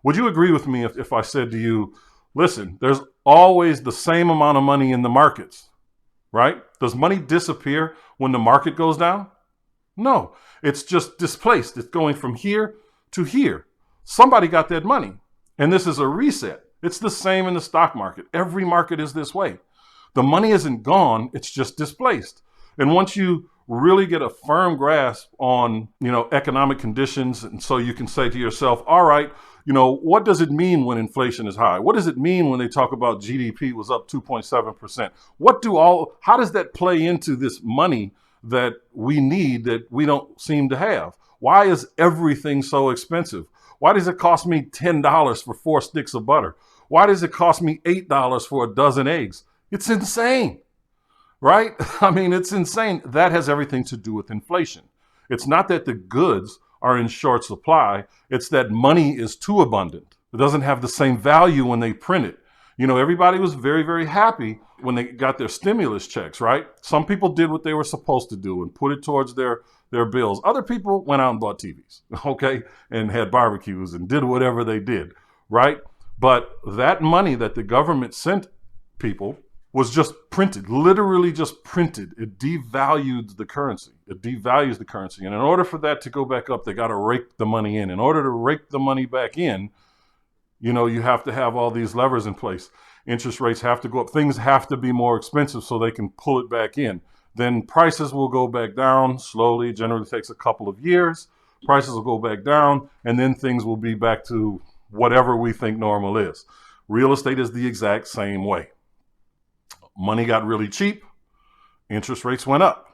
Would you agree with me if I said to you, listen, there's always the same amount of money in the markets, right? Does money disappear when the market goes down? No, it's just displaced. It's going from here to here. Somebody got that money, and this is a reset. It's the same in the stock market. Every market is this way. The money isn't gone, it's just displaced. And once you really get a firm grasp on, economic conditions, and so you can say to yourself, all right, what does it mean when inflation is high? What does it mean when they talk about GDP was up 2.7%? How does that play into this money that we need that we don't seem to have? Why is everything so expensive? Why does it cost me $10 for 4 sticks of butter? Why does it cost me $8 for a dozen eggs? It's insane, right? I mean, it's insane. That has everything to do with inflation. It's not that the goods are in short supply. It's that money is too abundant. It doesn't have the same value when they print it. Everybody was very, very happy when they got their stimulus checks, right? Some people did what they were supposed to do and put it towards their bills. Other people went out and bought TVs, okay, and had barbecues and did whatever they did, right? But that money that the government sent people was just printed, literally just printed. It devalued the currency. It devalues the currency. And in order for that to go back up, they got to rake the money in. In order to rake the money back in, you have to have all these levers in place. Interest rates have to go up. Things have to be more expensive so they can pull it back in. Then prices will go back down slowly. Generally takes a couple of years. Prices will go back down, and then things will be back to whatever we think normal is. Real estate is the exact same way. Money got really cheap. Interest rates went up.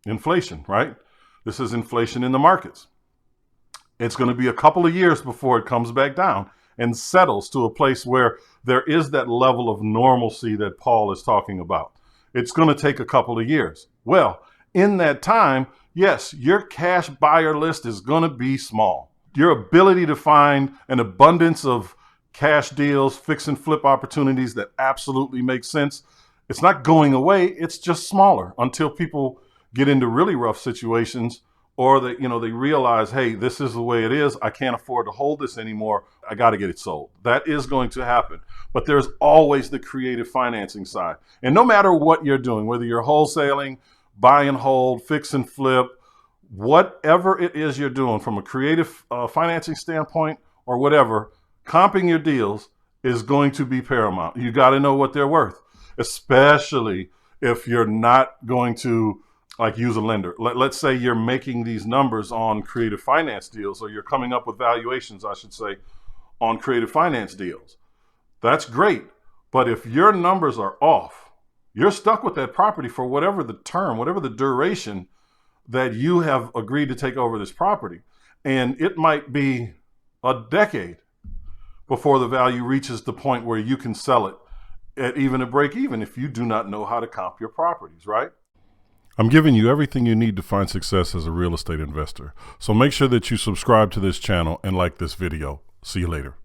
Inflation, right? This is inflation in the markets. It's going to be a couple of years before it comes back down and settles to a place where there is that level of normalcy that Paul is talking about. It's going to take a couple of years. Well, in that time, yes, your cash buyer list is going to be small. Your ability to find an abundance of cash deals, fix and flip opportunities that absolutely make sense, it's not going away. It's just smaller until people get into really rough situations, or they realize, hey, this is the way it is. I can't afford to hold this anymore. I got to get it sold. That is going to happen. But there's always the creative financing side. And no matter what you're doing, whether you're wholesaling, buy and hold, fix and flip, whatever it is you're doing from a creative financing standpoint or whatever, comping your deals is going to be paramount. You got to know what they're worth, especially if you're not going to use a lender. Let's say you're making these numbers on creative finance deals, or you're coming up with valuations, I should say, on creative finance deals. That's great. But if your numbers are off, you're stuck with that property for whatever the term, whatever the duration that you have agreed to take over this property. And it might be a decade before the value reaches the point where you can sell it at even a break even if you do not know how to comp your properties, right? I'm giving you everything you need to find success as a real estate investor. So make sure that you subscribe to this channel and like this video. See you later.